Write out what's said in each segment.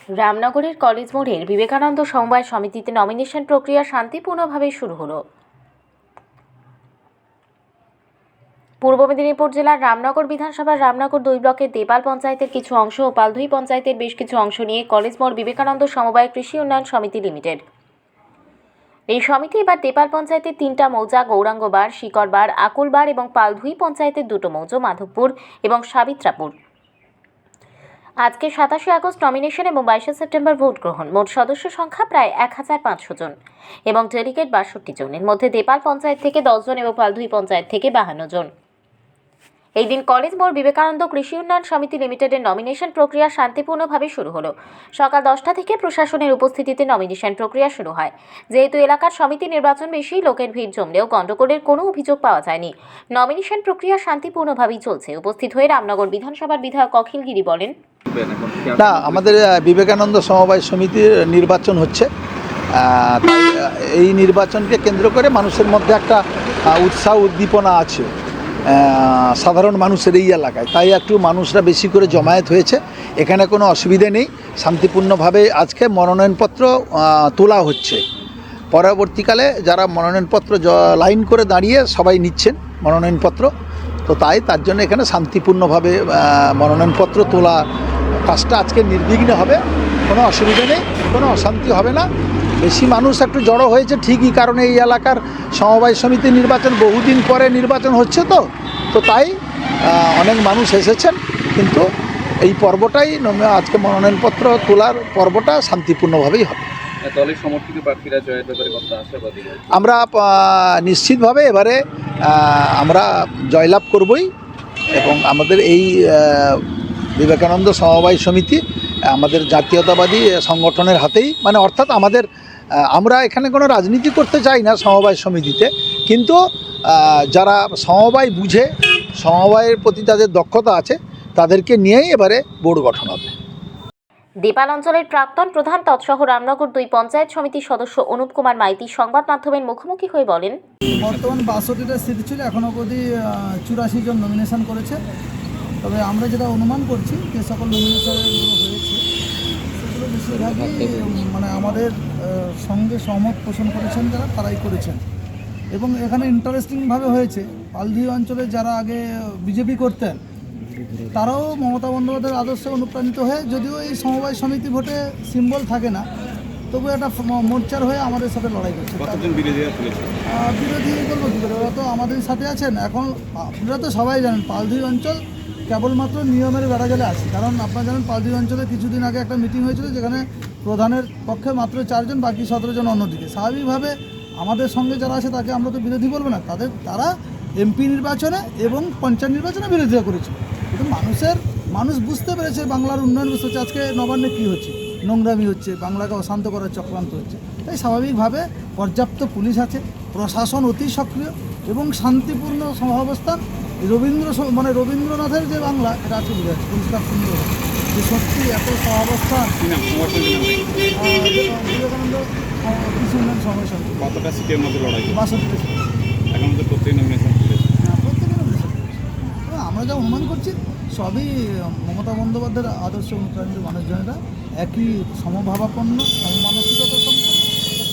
রামনগরের college মোড়ের বিবেকানন্দ সমবায় সমিতিতে নমিনেশন প্রক্রিয়া শান্তিপূর্ণভাবে শুরু হলো। পূর্ব মেদিনীপুর জেলার রামনগর বিধানসভার রামনগর 2 ব্লকের দেপাল পঞ্চায়েতের কিছু অংশ ও পালধুই পঞ্চায়েতের বেশ কিছু অংশ নিয়ে কলেজ মোড় বিবেকানন্দ সমবায় কৃষি উন্নয়ন সমিতি লিমিটেড। এই সমিতি এবার দেপাল পঞ্চায়েতের 3টা মৌজা গৌরাঙ্গবার, শিকরবার, আকুলবার এবং পালধুই পঞ্চায়েতের 2টো মৌজা মাধবপুর এবং সাবিত্রাপুর। আজকে 27শে আগস্ট নমিনেশন এবং 22শে সেপ্টেম্বর ভোট গ্রহণ। মোট সদস্য সংখ্যা প্রায় 1500 জন এবং ডেলিগেট 62 জন। এর মধ্যে দেপাল পঞ্চায়েত থেকে 10 জন এবং পালধুই পঞ্চায়েত থেকে 52 জন। এই দিন কলেজ মোড় বিবেকানন্দ কৃষি উন্নয়ন সমিতি লিমিটেডের নমিনেশন প্রক্রিয়া শান্তিপূর্ণভাবে শুরু হলো। সকাল 10টা থেকে প্রশাসনের উপস্থিতিতে নমিনেশন প্রক্রিয়া শুরু হয়। যেহেতু এলাকার সমিতি নির্বাচন বেশি, লোকের ভিড় জমলেও গণ্ডগোলের কোনো অভিযোগ পাওয়া যায়নি। নমিনেশন প্রক্রিয়া শান্তিপূর্ণভাবেই চলছে। উপস্থিত হয়ে রামনগর বিধানসভার বিধায়ক অখিল গিরি বলেন, না, আমাদের বিবেকানন্দ সমবায় সমিতির নির্বাচন হচ্ছে। তাই এই নির্বাচনকে কেন্দ্র করে মানুষের মধ্যে একটা উৎসাহ উদ্দীপনা আছে সাধারণ মানুষের এই এলাকায়। তাই একটু মানুষরা বেশি করে জমায়েত হয়েছে। এখানে কোনো অসুবিধে নেই। শান্তিপূর্ণভাবে আজকে মনোনয়নপত্র তোলা হচ্ছে। পরবর্তীকালে যারা মনোনয়নপত্র লাইন করে দাঁড়িয়ে সবাই নিচ্ছেন মনোনয়নপত্র, তো তার জন্য এখানে শান্তিপূর্ণভাবে মনোনয়নপত্র তোলা কাজটা আজকে নির্বিঘ্নে হবে। কোনো অসুবিধা নেই, কোনো অশান্তি হবে না। বেশি মানুষ একটু জড়ো হয়েছে ঠিকই, কারণে এই এলাকার সমবায় সমিতি নির্বাচন বহুদিন পরে নির্বাচন হচ্ছে, তো তাই অনেক মানুষ এসেছেন। কিন্তু এই পর্বটাই আজকে মনোনয়নপত্র তোলার পর্বটা শান্তিপূর্ণভাবেই হবে। দলের সমর্থিত প্রার্থীরা জয়ের ব্যাপারে কতটা আশাবাদী? আমরা নিশ্চিতভাবে এবারে আমরা জয়লাভ করবই এবং আমাদের এই বিবেকানন্দ সমবায় সমিতি আমাদের জাতীয়তাবাদী সংগঠনের হাতেই, মানে অর্থাৎ আমরা এখানে কোনো রাজনীতি করতে চাই না সমবায় সমিতিতে, কিন্তু যারা সমবায় বুঝে, সমবায়ের প্রতি যাদের দক্ষতা আছে তাদেরকে নিয়েই এবারে বোর্ড গঠন হবে। দেপাল অঞ্চলের প্রাক্তন প্রধান তৎসহ রামনগর 2 পঞ্চায়েত সমিতির সদস্য অনুপ কুমার মাইতি সংবাদ মাধ্যমের মুখোমুখি হয়ে বলেন, বর্তমান 62টা সিট ছিল, এখনও অবধি 84 জন নমিনেশন করেছে। তবে আমরা যেটা অনুমান করছি যে সকল নমিনেশনগুলো হয়েছে সেগুলো বেশিরভাগই মানে আমাদের সঙ্গে সহমত পোষণ করেছেন যারা, তারাই করেছেন। এবং এখানে ইন্টারেস্টিংভাবে হয়েছে, পালধুই অঞ্চলে যারা আগে বিজেপি করতেন তারাও মমতা বন্দ্যোপাধ্যায়ের আদর্শে অনুপ্রাণিত হয়ে, যদিও এই সমবায় সমিতি ভোটে সিম্বল থাকে না, তবু একটা মোর্চার হয়ে আমাদের সাথে লড়াই করছে। বিরোধী বলবো কী করে, ওরা তো আমাদের সাথে আছেন। এখন আপনারা তো সবাই জানেন পালধুই অঞ্চল কেবলমাত্র নিয়মের বেড়াজালে আছে। কারণ আপনারা জানেন পালধুই অঞ্চলে কিছুদিন আগে একটা মিটিং হয়েছিল যেখানে প্রধানের পক্ষে মাত্র 4 জন, বাকি 17 জন অন্যদিকে। স্বাভাবিকভাবে আমাদের সঙ্গে যারা আছে তাকে আমরা তো বিরোধী বলবো না, তারা এমপি নির্বাচনে এবং পঞ্চায়েত নির্বাচনে বিরোধিতা করেছে। কিন্তু মানুষ বুঝতে পেরেছে, বাংলার উন্নয়ন বুঝতে হচ্ছে। আজকে নবান্নে কী হচ্ছে, নোংরামি হচ্ছে, বাংলাকে অশান্ত করার চক্রান্ত হচ্ছে। তাই স্বাভাবিকভাবে পর্যাপ্ত পুলিশ আছে, প্রশাসন অতি সক্রিয় এবং শান্তিপূর্ণ সহাবস্থান। রবীন্দ্রনাথের যে বাংলা, এটা আজকে বোঝা যাচ্ছে পরিষ্কার সুন্দর, যে সত্যি এত সহাবস্থান। বিবেকানন্দ কৃষি উন্নয়ন সমবায় সমিতি। কতটা সিটের মধ্যে লড়াই? 62 সিট। এখন তো প্রত্যেক নমিনেশন তুলেছে। হ্যাঁ, প্রত্যেকে নমিনেশন। আমরা যা অনুমান করছি সবই মমতা বন্দ্যোপাধ্যায়ের আদর্শে অনুপ্রাণিত মানুষজনেরা, একই সমভাবাপন্ন, সমমানসিকতার সঙ্গে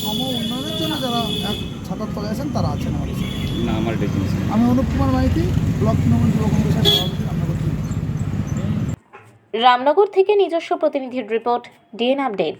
সম উন্নয়নের জন্য যারা এক ছাতার তলে আছেন তারা আছেন আমাদের সাথে। না, আমার ডেফিনেশন। আমি অনুপ কুমার মাইতি, ব্লক তৃণমূল যুব কংগ্রেসের সভাপতি, রামনগর। রামনগর থেকে নিজস্ব প্রতিনিধির রিপোর্ট, ডিএন আপডেট।